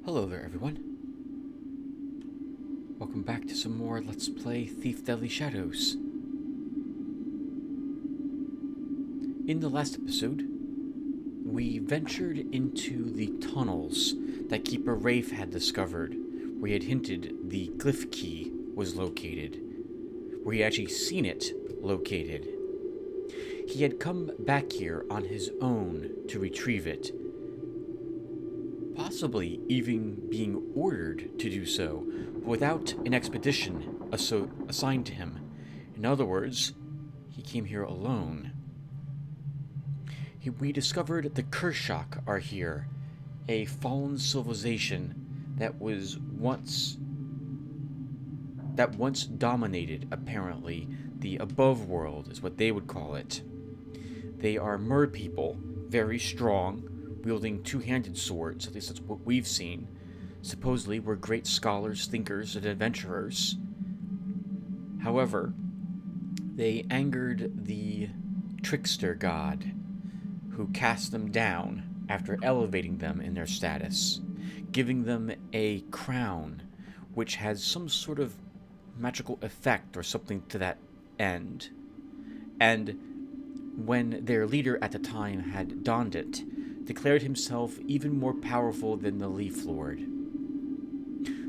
Hello there, everyone. Welcome back to some more Let's Play Thief Deadly Shadows. In the last episode, we ventured into the tunnels that Keeper Rafe had discovered, where he had hinted the glyph key was located, where he had actually seen it located. He had come back here on his own to retrieve it, possibly even being ordered to do so without an expedition assigned to him. In other words, he came here alone. We discovered the Kershak are here, a fallen civilization that once dominated, apparently, the above world is what they would call it. They are mer people, very strong, wielding two-handed swords, at least that's what we've seen. Supposedly were great scholars, thinkers, and adventurers. However, they angered the trickster god, who cast them down after elevating them in their status, giving them a crown, which has some sort of magical effect or something to that end. And when their leader at the time had donned it, declared himself even more powerful than the Leaf Lord.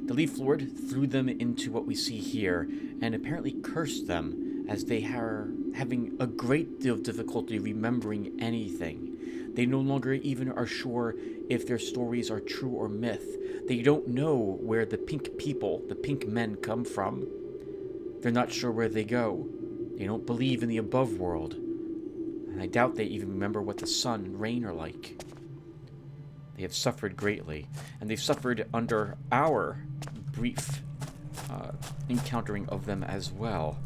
The Leaf Lord threw them into what we see here, and apparently cursed them, as they are having a great deal of difficulty remembering anything. They no longer even are sure if their stories are true or myth. They don't know where the pink people, the pink men, come from. They're not sure where they go. They don't believe in the above world. And I doubt they even remember what the sun and rain are like. They have suffered greatly, and they've suffered under our brief encountering of them as well.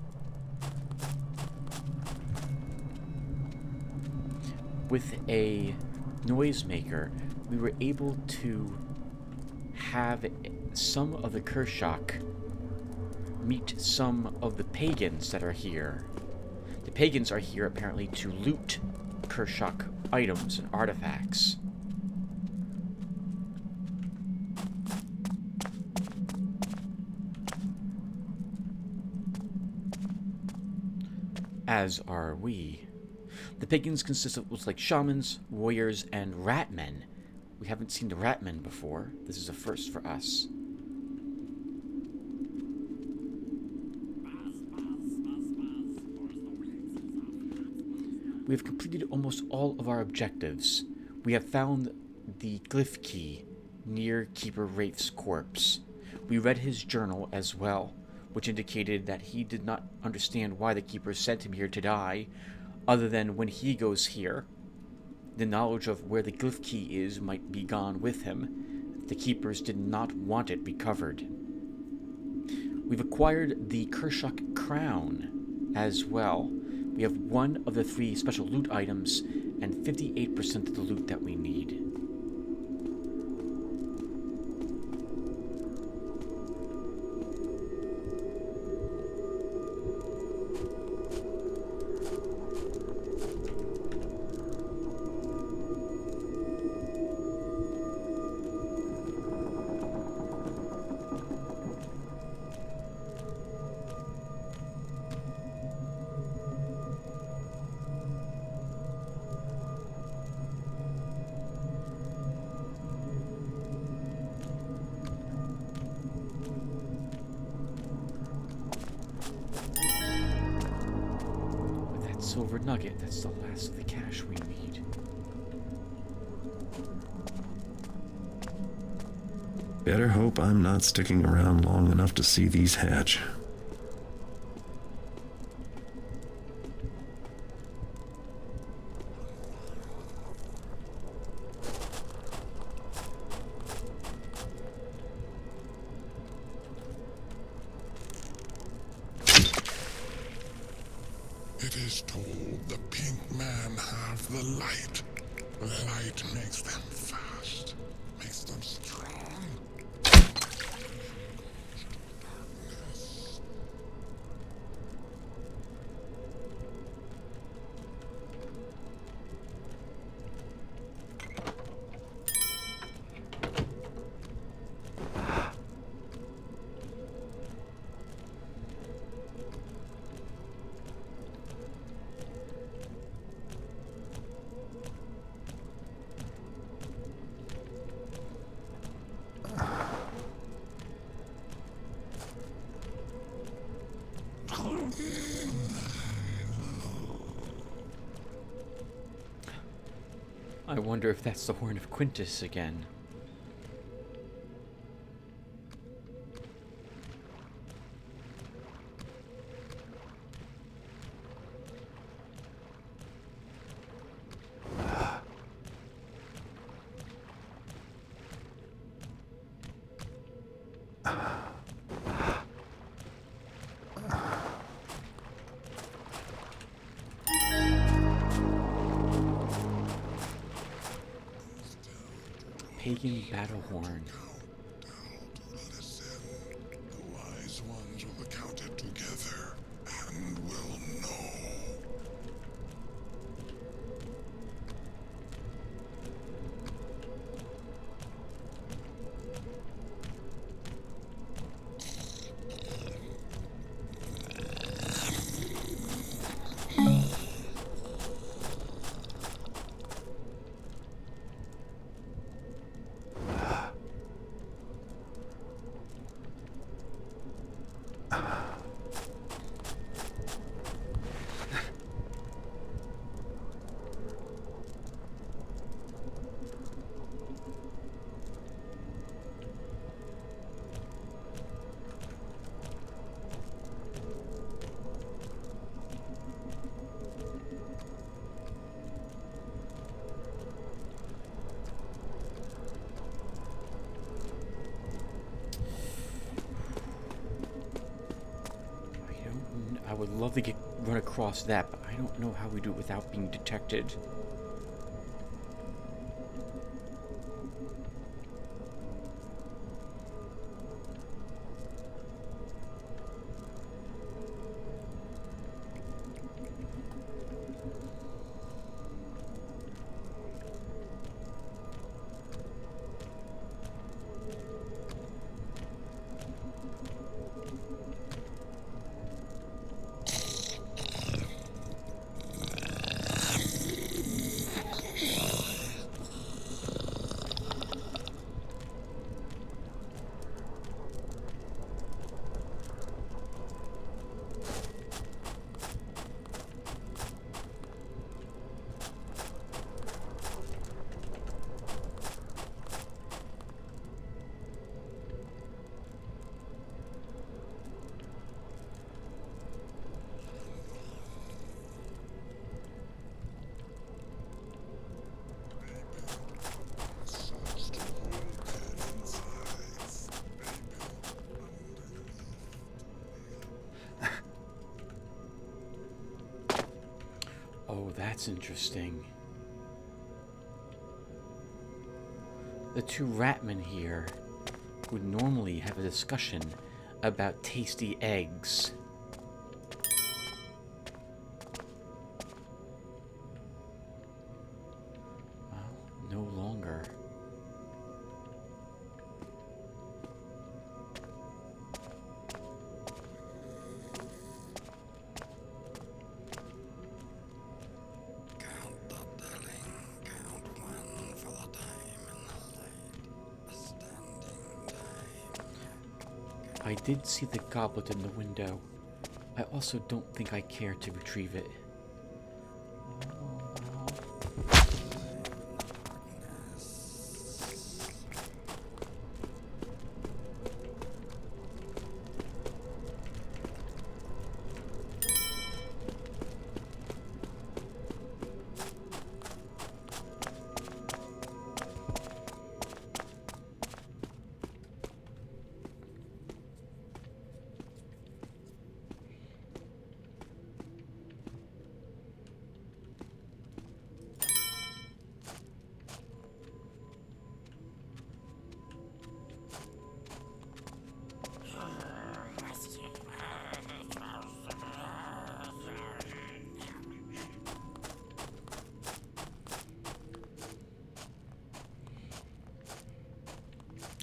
With a noisemaker, we were able to have some of the Kershak meet some of the pagans that are here. The pagans are here apparently to loot Kershak items and artifacts. As are we. The pagans consist of what's like shamans, warriors, and ratmen. We haven't seen the ratmen before. This is a first for us. We have completed almost all of our objectives. We have found the glyph key near Keeper Rafe's corpse. We read his journal as well, which indicated that he did not understand why the Keeper sent him here to die, other than when he goes here, the knowledge of where the glyph key is might be gone with him. The Keepers did not want it recovered. We've acquired the Kershak crown as well. We have one of the 3 special loot items and 58% of the loot that we need. Silver nugget, that's the last of the cash we need. Better hope I'm not sticking around long enough to see these hatch. It is told the pink man have the light. The light makes them fast, makes them strong. Darkness. I wonder if that's the Horn of Quintus again. Pagan battle horn. Listen, the wise ones will count it together and will know. I would love to run across that, but I don't know how we do it without being detected. Oh, that's interesting. The two ratmen here would normally have a discussion about tasty eggs. Well, no longer. I did see the goblet in the window. I also don't think I care to retrieve it.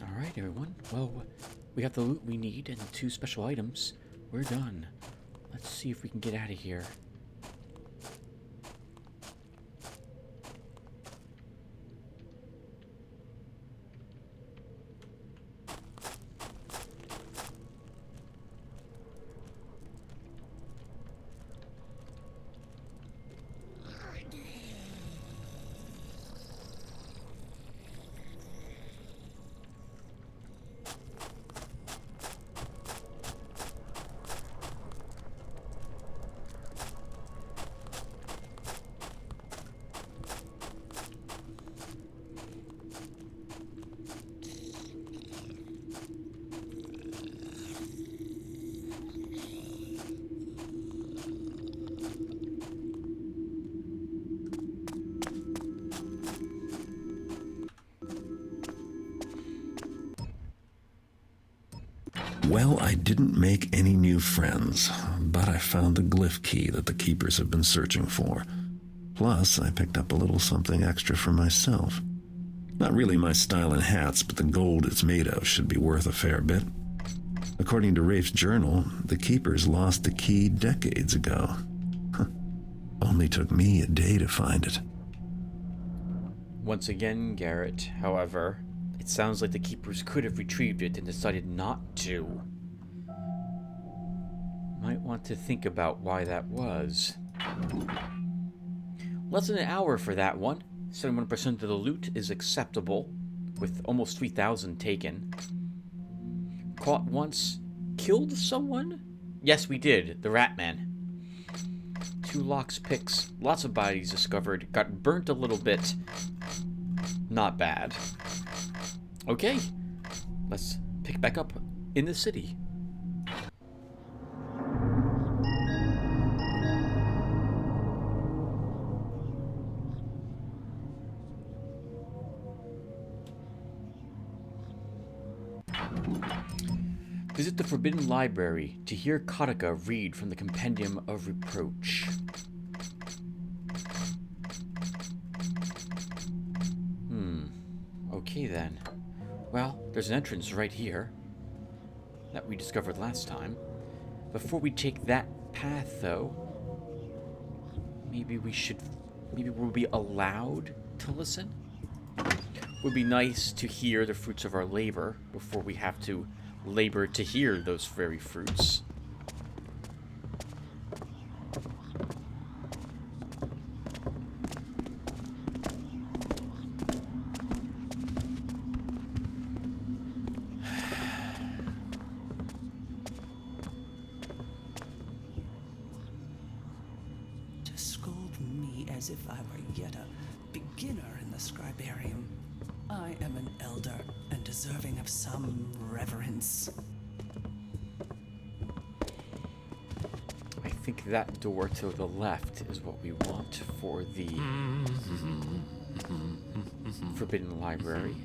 Alright, everyone. Well, we got the loot we need and 2 special items. We're done. Let's see if we can get out of here. Well, I didn't make any new friends, but I found the glyph key that the keepers have been searching for. Plus, I picked up a little something extra for myself. Not really my style in hats, but the gold it's made of should be worth a fair bit. According to Rafe's journal, the keepers lost the key decades ago. Only took me a day to find it. Once again, Garrett, however, it sounds like the keepers could have retrieved it and decided not to. Might want to think about why that was. Less than an hour for that one. 71% of the loot is acceptable, with almost 3,000 taken. Caught once. Killed someone? Yes, we did. The Ratman. 2 locks picks. Lots of bodies discovered. Got burnt a little bit. Not bad. Okay. Let's pick back up in the city. Visit the Forbidden Library to hear Kataka read from the Compendium of Reproach. Okay then. Well, there's an entrance right here that we discovered last time. Before we take that path, though, maybe we'll be allowed to listen? Would be nice to hear the fruits of our labor before we have to labor to hear those very fruits. To scold me as if I were yet a beginner in the scribarium. I am an elder and deserving of some reverence. I think that door to the left is what we want for the Forbidden Library.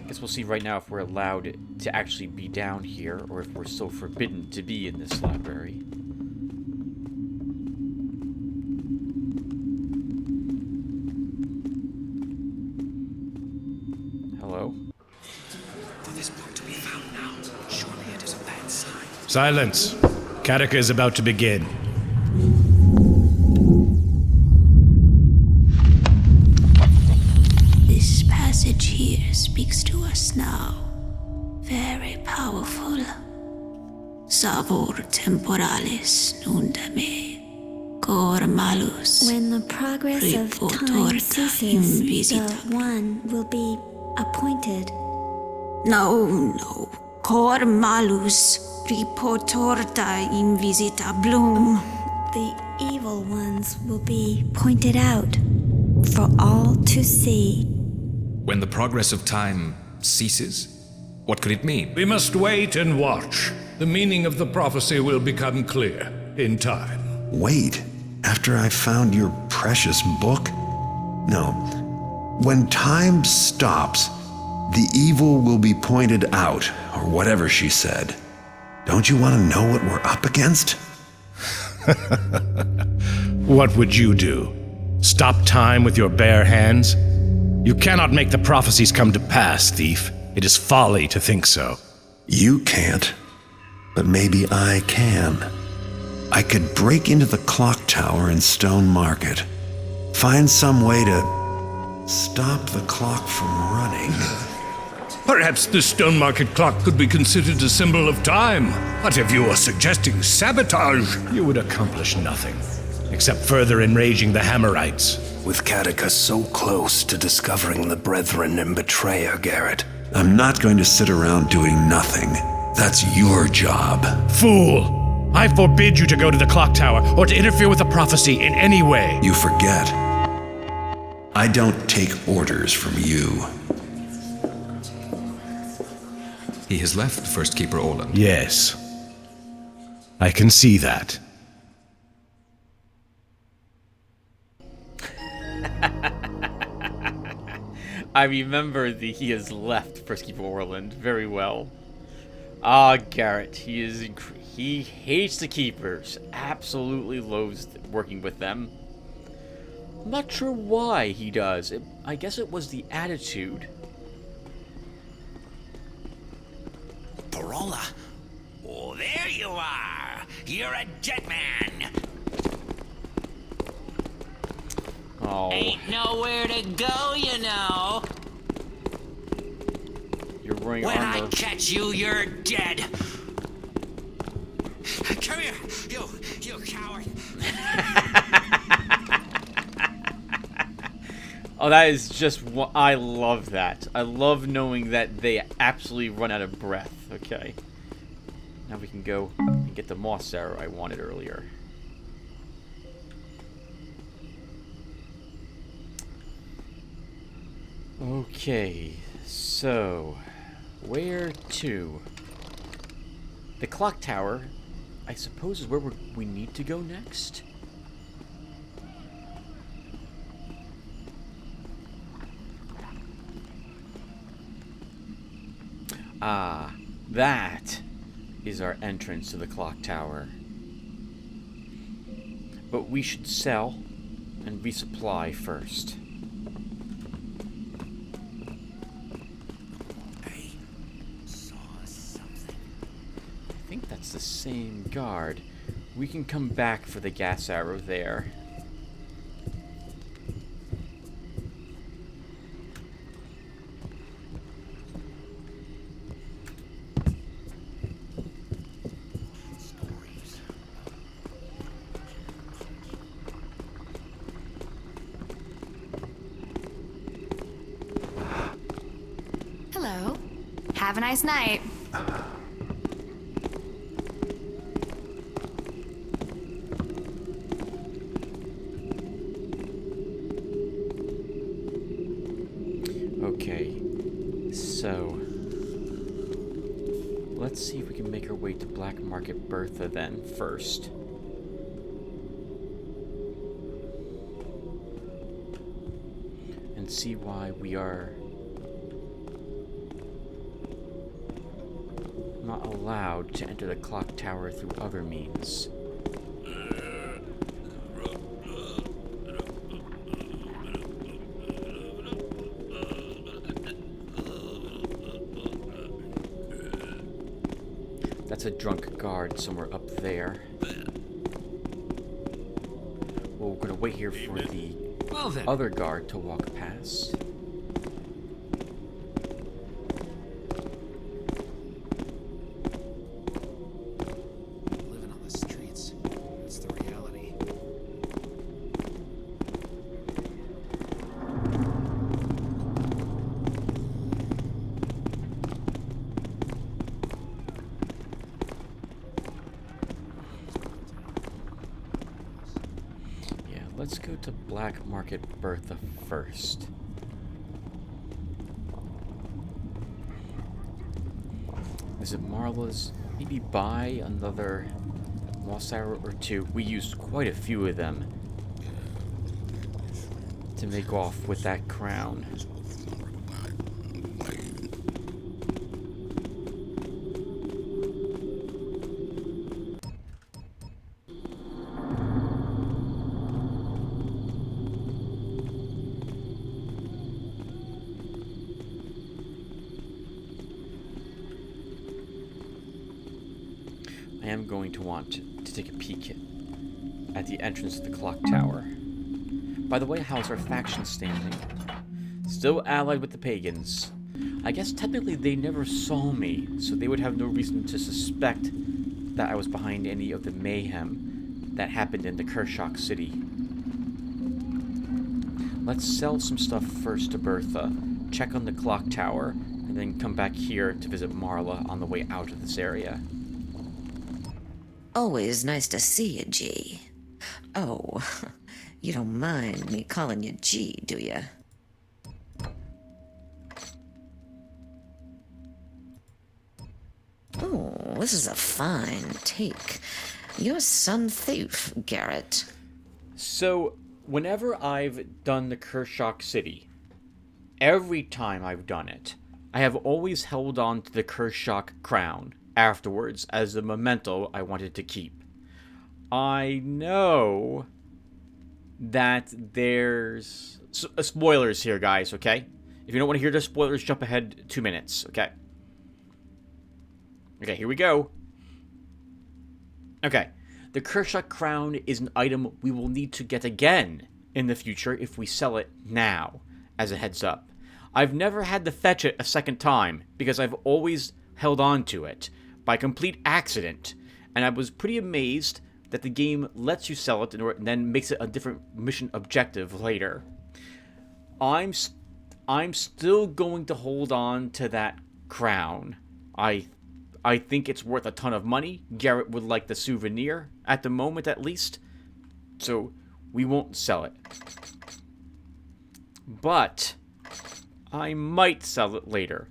Guess we'll see right now if we're allowed to actually be down here or if we're still forbidden to be in this library. Hello? For this book to be found now, surely it is a bad sign. Silence. Kataka is about to begin. This passage here speaks to us now. Very powerful. Savor temporalis nundame. Cor malus. When the progress of time ceases, the one will be appointed. No. Cor malus. Reportorta invisita bloom. The evil ones will be pointed out for all to see. When the progress of time ceases? What could it mean? We must wait and watch. The meaning of the prophecy will become clear in time. Wait, after I found your precious book? No. When time stops, the evil will be pointed out, or whatever she said. Don't you want to know what we're up against? What would you do? Stop time with your bare hands? You cannot make the prophecies come to pass, thief. It is folly to think so. You can't, but maybe I can. I could break into the clock tower in Stone Market, find some way to stop the clock from running. Perhaps the Stone Market clock could be considered a symbol of time. But if you are suggesting sabotage, you would accomplish nothing, except further enraging the Hammerites. With Kataka so close to discovering the Brethren and betrayer, Garrett. I'm not going to sit around doing nothing. That's your job. Fool! I forbid you to go to the clock tower or to interfere with the prophecy in any way. You forget. I don't take orders from you. He has left, First Keeper Orland. Yes. I can see that. I remember he has left First Keeper Orland very well. Ah, Garrett. He hates the Keepers. Absolutely loathes working with them. I'm not sure why he does. I guess it was the attitude. Parola? Oh, there you are! You're a dead man! Oh. Ain't nowhere to go, you know! You're wearing When armor. I catch you, you're dead! Come here, you coward! Oh, that is just what I love that. I love knowing that they absolutely run out of breath. Okay. Now we can go and get the moss arrow I wanted earlier. Okay, so where to? The clock tower, I suppose, is where we need to go next. Ah, that is our entrance to the clock tower. But we should sell and resupply first. I saw something. I think that's the same guard. We can come back for the gas arrow there. Hello. Have a nice night. Okay, so let's see if we can make our way to Black Market Bertha then first. And see why we are not allowed to enter the clock tower through other means. That's a drunk guard somewhere up there. Well, we're gonna wait here for the other guard to walk past. Living on the streets. That's the reality. Yeah, let's go to Black Market Bertha first. Visit Marla's. Maybe buy another moss arrow or two. We used quite a few of them to make off with that crown. I am going to want to take a peek at the entrance to the clock tower. By the way, how's our faction standing? Still allied with the pagans. I guess technically they never saw me, so they would have no reason to suspect that I was behind any of the mayhem that happened in the Kershak city. Let's sell some stuff first to Bertha, check on the clock tower, and then come back here to visit Marla on the way out of this area. Always nice to see you, G. Oh, you don't mind me calling you G, do you? Oh, this is a fine take. You're some thief, Garrett. So, whenever I've done the Kershak city, every time I've done it, I have always held on to the Kershak crown afterwards as a memento I wanted to keep. I know that there's spoilers here, guys, okay? If you don't want to hear the spoilers, jump ahead 2 minutes, okay? Okay, here we go. Okay, the Kershak crown is an item we will need to get again in the future if we sell it now, as a heads up. I've never had to fetch it a second time, because I've always held on to it, by complete accident, and I was pretty amazed that the game lets you sell it and then makes it a different mission objective later. I'm still going to hold on to that crown. I think it's worth a ton of money. Garrett would like the souvenir, at the moment at least, so we won't sell it. But I might sell it later.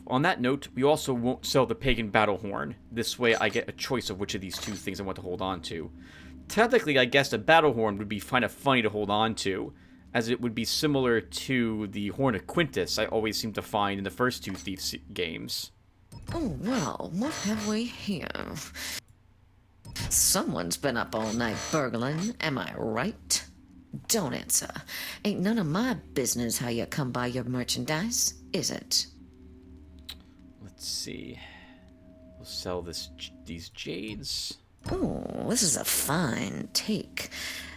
On that note, we also won't sell the Pagan Battle Horn. This way I get a choice of which of these two things I want to hold on to. Technically, I guess the Battle Horn would be kind of funny to hold on to, as it would be similar to the Horn of Quintus I always seem to find in the first two Thief games. Oh, well, what have we here? Someone's been up all night burgling, am I right? Don't answer. Ain't none of my business how you come by your merchandise, is it? Let's see. We'll sell these jades. Oh, this is a fine take.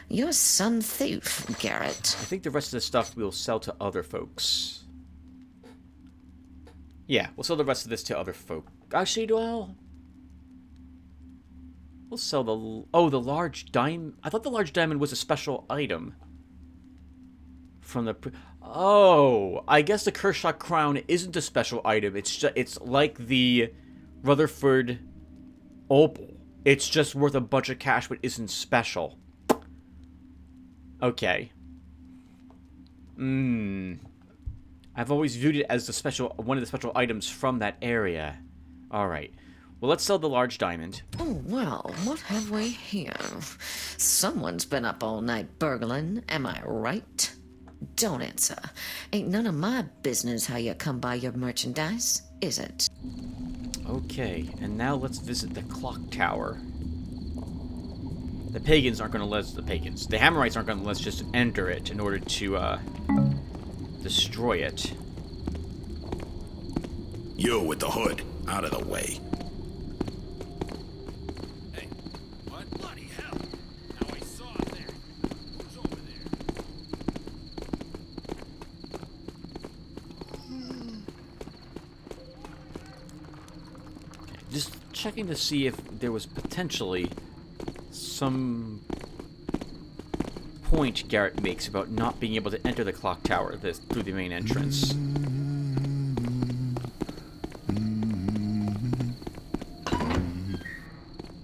You're some thief, Garrett. I think the rest of the stuff we'll sell to other folks. Yeah, we'll sell the rest of this to other folk. Actually, well, we'll sell the... Oh, the large diamond... I thought the large diamond was a special item. From the... Oh, I guess the Kershak crown isn't a special item. It's like the Rutherford opal. It's just worth a bunch of cash, but isn't special. Okay. I've always viewed it as one of the special items from that area. Alright. Well, let's sell the large diamond. Oh, well, what have we here? Someone's been up all night burgling, am I right? Don't answer. Ain't none of my business how you come by your merchandise, is it? Okay, and now let's visit the clock tower. The pagans aren't going to let us... The pagans. The Hammerites aren't going to let us just enter it in order to, destroy it. You with the hood. Out of the way. Hey, what? Bloody hell! Now I saw it there. Who's over Okay, just checking to see if there was potentially some point Garrett makes about not being able to enter the clock tower through the main entrance.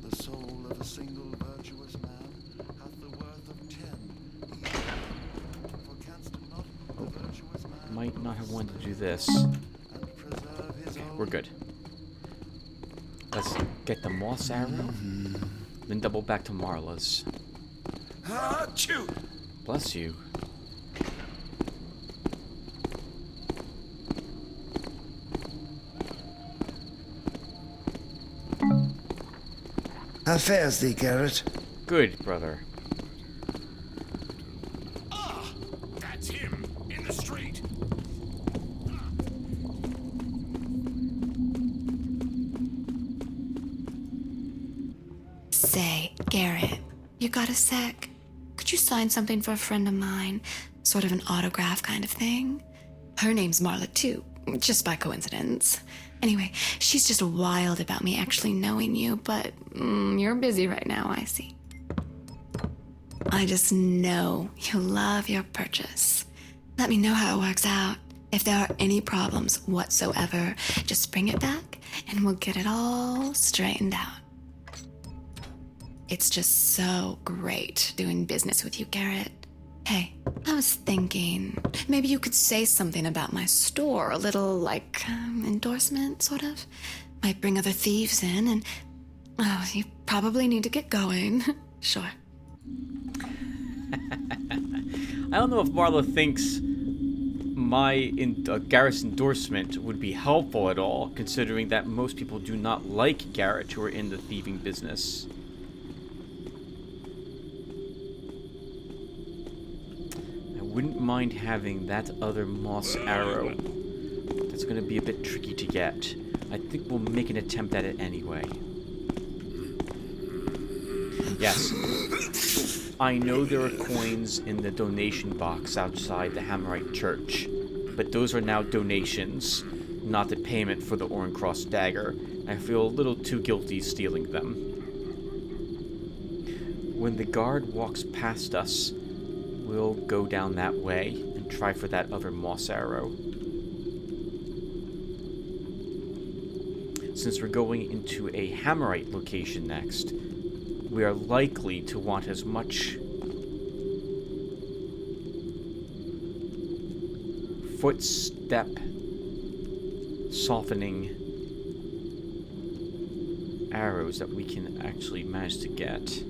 The soul of a single virtuous man hath the worth of 10. For canst not the virtuous man Might not have wanted to do this. Okay, we're good. Let's get the moss arrow, then double back to Marla's. Shoot! Bless you. How fares thee, Garrett? Good, brother. Ah, that's him in the street. Say, Garrett, you got a sec? Could you sign something for a friend of mine? Sort of an autograph kind of thing? Her name's Marla, too, just by coincidence. Anyway, she's just wild about me actually knowing you, but you're busy right now, I see. I just know you love your purchase. Let me know how it works out. If there are any problems whatsoever, just bring it back and we'll get it all straightened out. It's just so great doing business with you, Garrett. Hey, I was thinking, maybe you could say something about my store, a little, like, endorsement, sort of? Might bring other thieves in, and, oh, you probably need to get going. Sure. I don't know if Marla thinks Garrett's endorsement would be helpful at all, considering that most people do not like Garrett who are in the thieving business. I wouldn't mind having that other moss arrow. That's going to be a bit tricky to get. I think we'll make an attempt at it anyway. Yes. I know there are coins in the donation box outside the Hammerite Church, but those are now donations, not the payment for the Orencross dagger. I feel a little too guilty stealing them. When the guard walks past us, we'll go down that way and try for that other moss arrow. Since we're going into a Hammerite location next, we are likely to want as much footstep softening arrows that we can actually manage to get.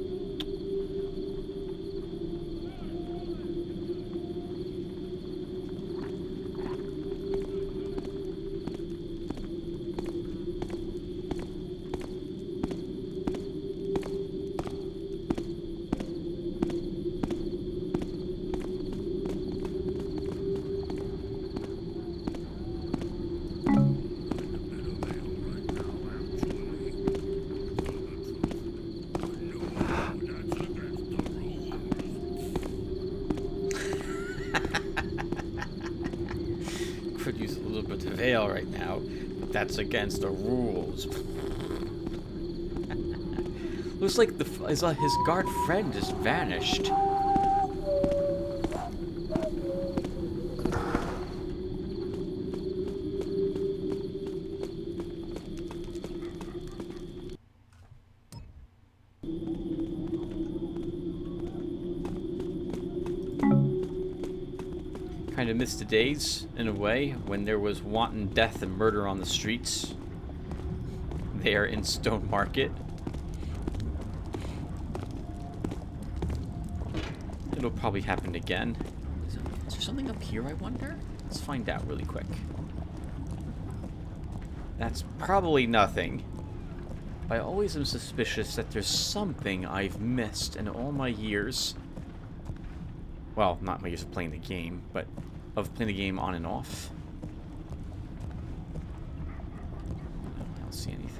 Could use a little bit of ale right now, but that's against the rules. Looks like his guard friend just vanished. Kind of missed the days, in a way, when there was wanton death and murder on the streets. There in Stone Market. It'll probably happen again. Is there something up here, I wonder? Let's find out really quick. That's probably nothing. I always am suspicious that there's something I've missed in all my years. Well, not my years of playing the game, but of playing the game on and off. I don't see anything.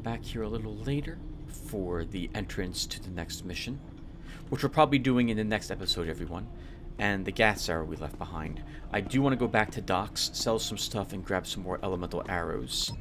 Back here a little later for the entrance to the next mission, which we're probably doing in the next episode, everyone, and the gas arrow we left behind. I do want to go back to docks, sell some stuff, and grab some more elemental arrows.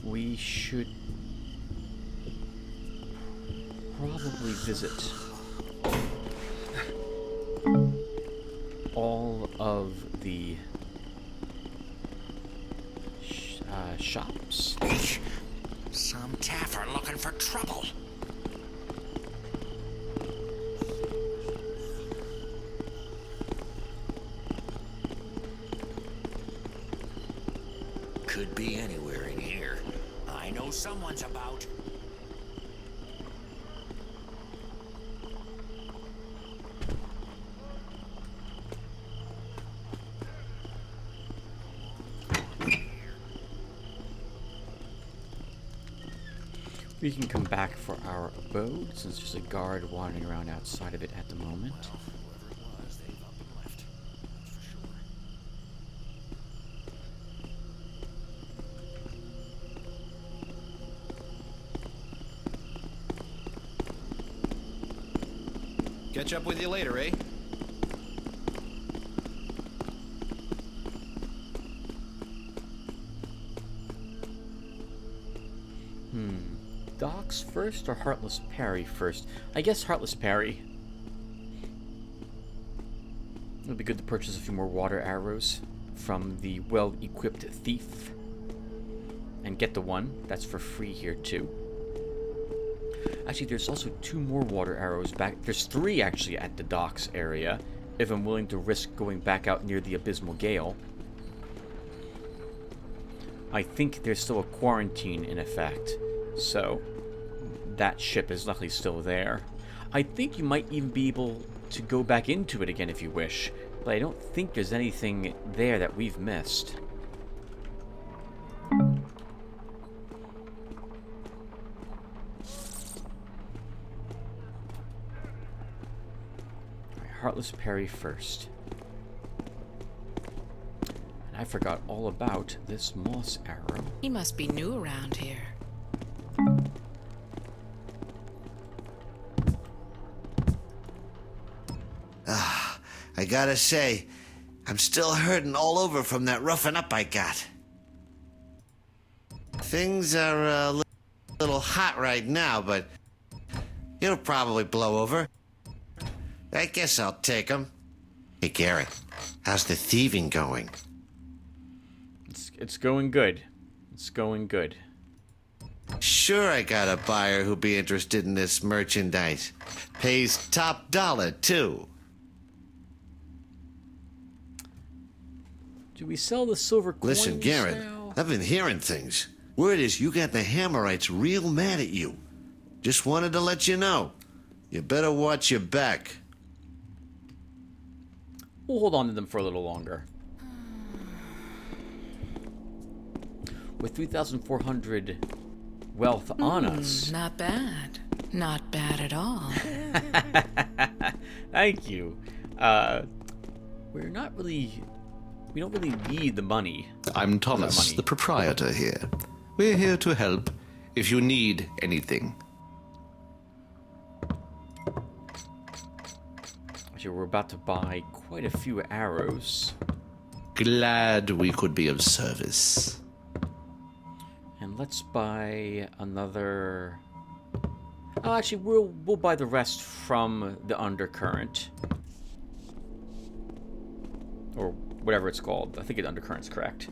We should probably visit all of the shops. Some taffer looking for trouble. Could be anywhere in here. I know someone's about. We can come back for our abode, since there's a guard wandering around outside of it at the moment. Catch up with you later, eh? docks first or Heartless Parry first? I guess Heartless Parry. It would be good to purchase a few more water arrows from the well-equipped thief. And get the one. That's for free here, too. Actually, there's also 2 more water arrows back. There's 3, actually, at the docks area, if I'm willing to risk going back out near the Abysmal Gale. I think there's still a quarantine in effect, so that ship is luckily still there. I think you might even be able to go back into it again if you wish, but I don't think there's anything there that we've missed. Heartless Parry first. And I forgot all about this moss arrow. He must be new around here. I gotta say, I'm still hurting all over from that roughing up I got. Things are a little hot right now, but it'll probably blow over. I guess I'll take them. Hey, Garrett, how's the thieving going? It's going good. It's going good. Sure, I got a buyer who'll be interested in this merchandise. Pays top dollar, too. Do we sell the silver coins? Listen, Garrett, now? I've been hearing things. Word is you got the Hammerites real mad at you. Just wanted to let you know. You better watch your back. We'll hold on to them for a little longer. With 3,400 wealth on us. Not bad. Not bad at all. Thank you. We don't really need the money. I'm Thomas, the proprietor here. We're here to help if you need anything. Actually, we're about to buy quite a few arrows. Glad we could be of service. And let's buy another... Oh, actually, we'll buy the rest from the undercurrent. Or whatever it's called. I think the undercurrent's correct.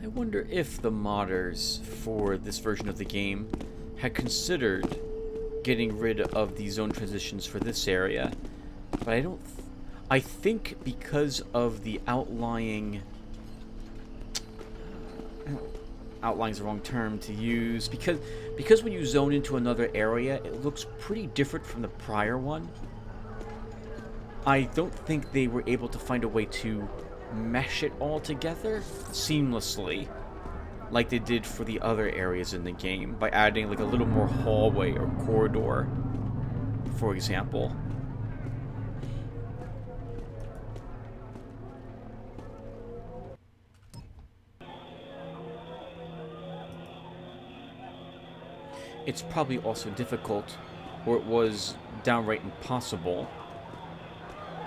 I wonder if the modders for this version of the game had considered getting rid of the zone transitions for this area, but I don't. I think because of the outlying. Outline's the wrong term to use. Because when you zone into another area, it looks pretty different from the prior one. I don't think they were able to find a way to mesh it all together seamlessly like they did for the other areas in the game by adding like a little more hallway or corridor, for example. It's probably also difficult, or it was downright impossible,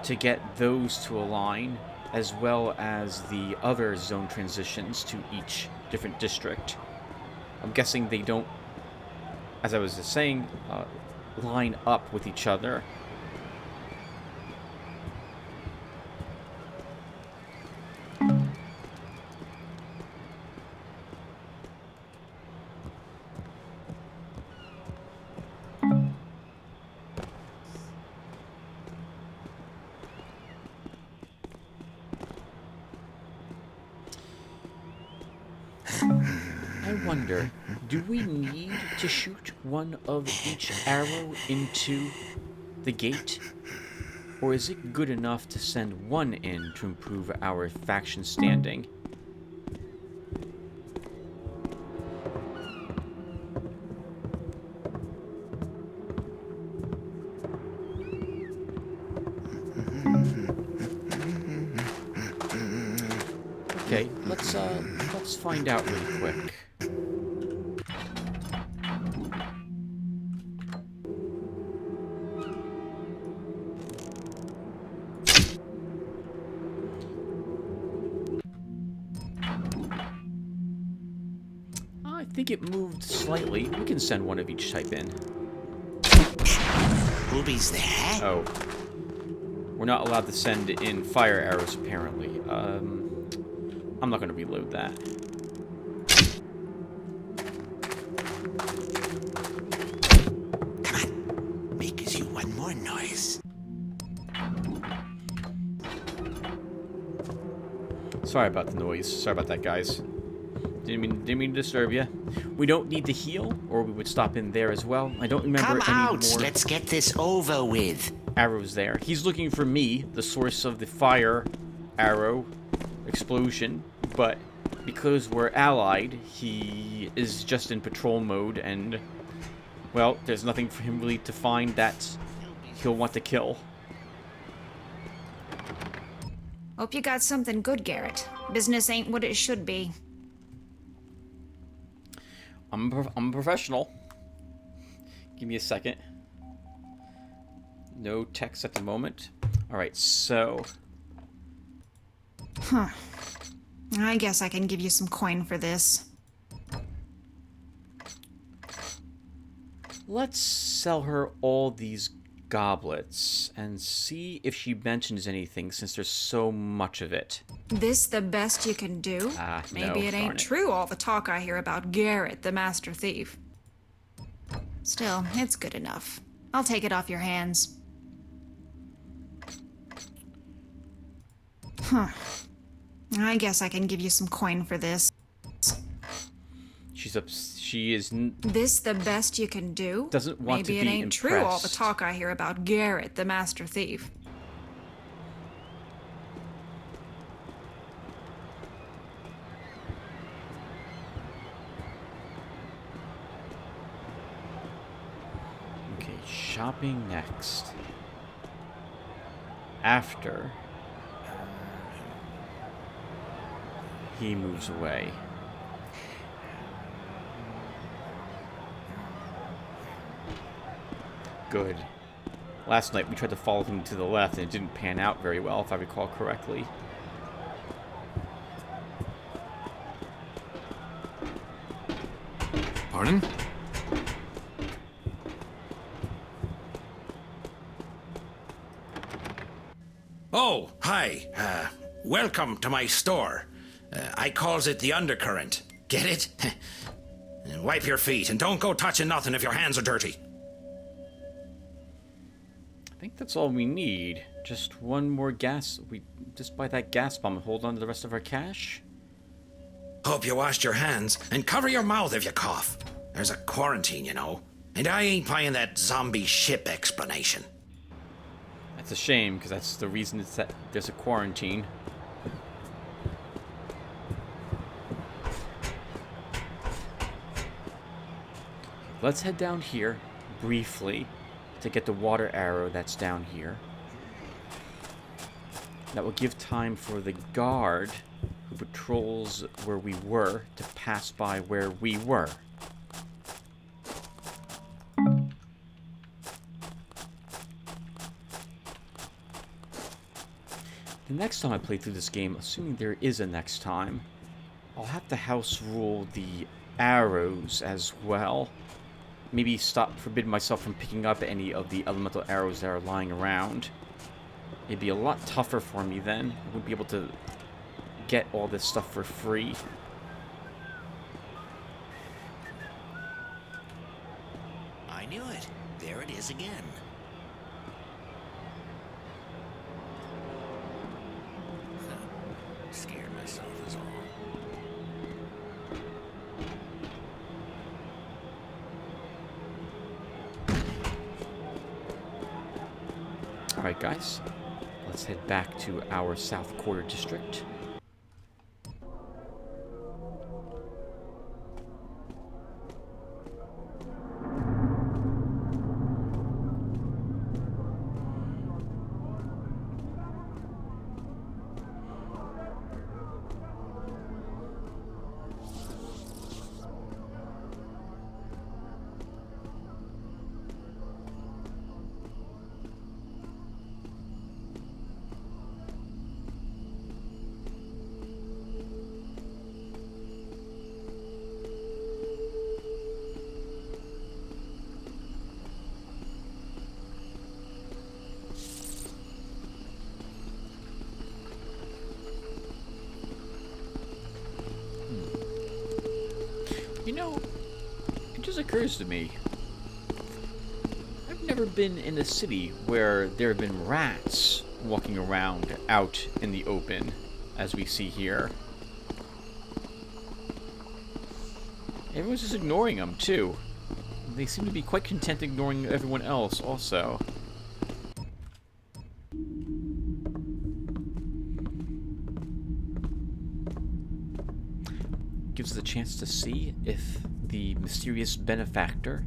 to get those to align as well as the other zone transitions to each different district. I'm guessing they don't, as I was just saying, line up with each other. I wonder, do we need to shoot one of each arrow into the gate? Or is it good enough to send one in to improve our faction standing? Okay, let's find out really quick. think it moved slightly. We can send one of each type in. Boobies there? Oh. We're not allowed to send in fire arrows, apparently. I'm not going to reload that. Come on. Make us you one more noise. Sorry about the noise. Sorry about that, guys. Didn't mean to disturb you. We don't need to heal, or we would stop in there as well. I don't remember Come any out. more Let's get this over with. arrows there. He's looking for me, the source of the fire arrow explosion, but because we're allied, he is just in patrol mode, and, well, there's nothing for him really to find that he'll want to kill. Hope you got something good, Garrett. Business ain't what it should be. I'm a professional. Give me a second. No text at the moment. Alright, so... Huh. I guess I can give you some coin for this. Let's sell her all these goblets and see if she mentions anything, since there's so much of it. This the best you can do? Maybe it ain't true, all the talk I hear about Garrett, the master thief. Still, it's good enough. I'll take it off your hands. Huh. I guess I can give you some coin for this. She is... This the best you can do? Doesn't want to be Maybe it ain't impressed. true, all the talk I hear about Garrett, the master thief. Okay, shopping next. After he moves away. Good. Last night we tried to follow him to the left and it didn't pan out very well, if I recall correctly. Pardon? Oh, hi. Welcome to my store. I calls it the undercurrent. Get it? Wipe your feet and don't go touching nothing if your hands are dirty. I think that's all we need. Just one more gas. We just buy that gas bomb and hold on to the rest of our cash. Hope you washed your hands and cover your mouth if you cough. There's a quarantine, you know. And I ain't buying that zombie ship explanation. That's a shame, because that's the reason that there's a quarantine. Let's head down here briefly to get the water arrow that's down here. That will give time for the guard who patrols where we were to pass by where we were. The next time I play through this game, assuming there is a next time, I'll have to house rule the arrows as well. Maybe forbid myself from picking up any of the elemental arrows that are lying around. It'd be a lot tougher for me then. I wouldn't be able to get all this stuff for free. I knew it. There it is again. Scared myself is all. Alright guys, let's head back to our South Quarter District. know, it just occurs to me. I've never been in a city where there have been rats walking around out in the open, as we see here. Everyone's just ignoring them, too. They seem to be quite content ignoring everyone else, also. Gives us a chance to see if the mysterious benefactor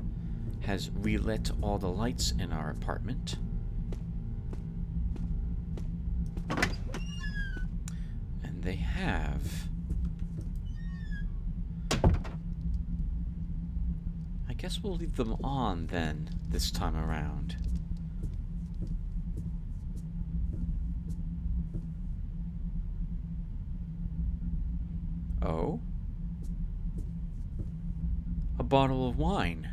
has relit all the lights in our apartment. And they have. I guess we'll leave them on then, this time around. Oh? A bottle of wine.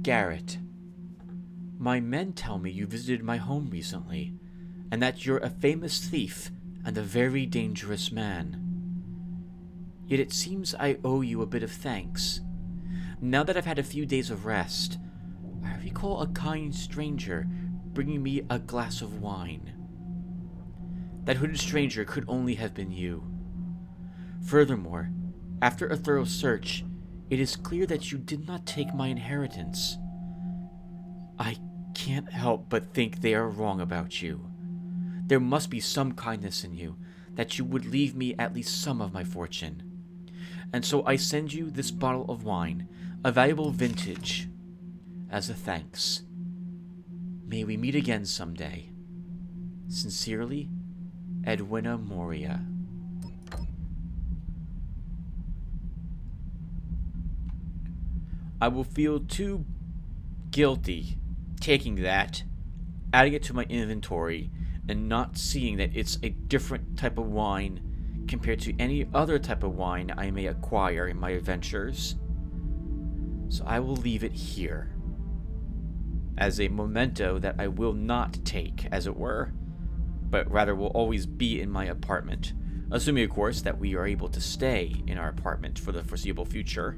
Garrett, my men tell me you visited my home recently, and that you're a famous thief and a very dangerous man. Yet it seems I owe you a bit of thanks. Now that I've had a few days of rest, I recall a kind stranger bringing me a glass of wine. That hooded stranger could only have been you. Furthermore, after a thorough search, it is clear that you did not take my inheritance. I can't help but think they are wrong about you. There must be some kindness in you, that you would leave me at least some of my fortune. And so I send you this bottle of wine, a valuable vintage, as a thanks. May we meet again someday. Sincerely, Edwina Moria. I will feel too guilty taking that, adding it to my inventory, and not seeing that it's a different type of wine compared to any other type of wine I may acquire in my adventures. So I will leave it here, as a memento that I will not take, as it were, but rather will always be in my apartment, assuming, of course, that we are able to stay in our apartment for the foreseeable future.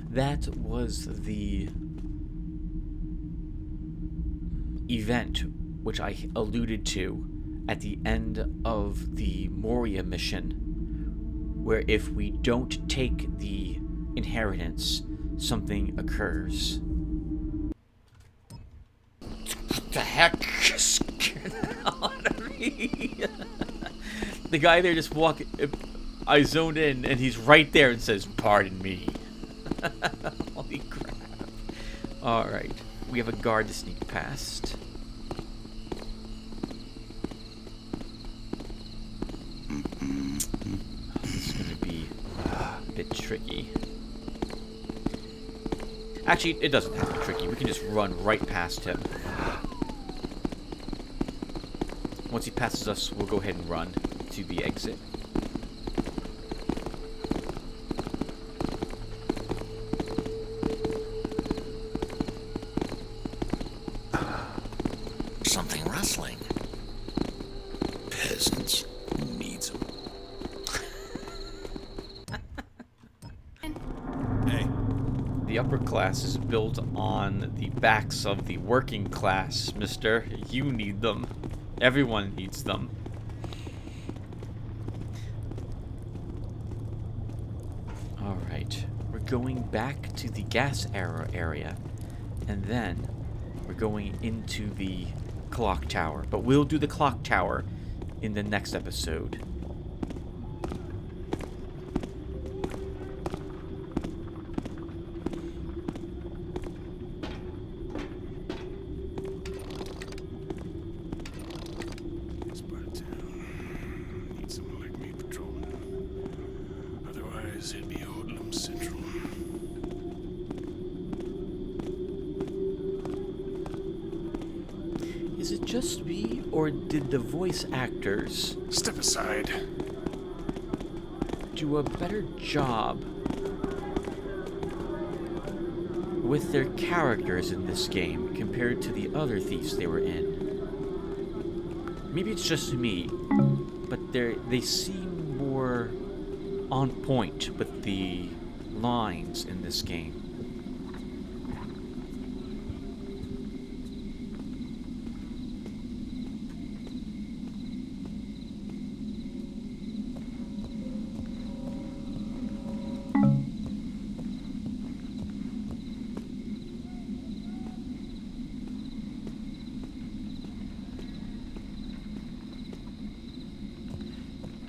That was the event which I alluded to at the end of the Moria mission, where if we don't take the inheritance, something occurs. What the heck? Scared the hell out of me. The guy there just I zoned in and he's right there and says, "Pardon me." Holy crap. Alright, we have a guard to sneak past. This is going to be a bit tricky. Actually, it doesn't have to be tricky. We can just run right past him. Once he passes us, we'll go ahead and run to the exit. Something rustling. Peasants. Who needs them? Hey. The upper class is built on the backs of the working class, mister. You need them. Everyone needs them. Alright. We're going back to the gas era area. And then we're going into the clock tower. But we'll do the clock tower in the next episode. This part of town needs someone like me patrolling. Otherwise, it'd be Hoodlum Central. Or did the voice actors step aside, do a better job with their characters in this game compared to the other Thieves they were in? Maybe it's just me, but they seem more on point with the lines in this game.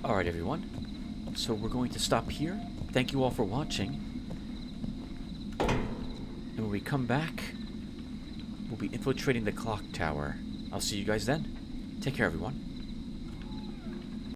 Alright everyone, so we're going to stop here. Thank you all for watching. And when we come back, we'll be infiltrating the clock tower. I'll see you guys then. Take care everyone.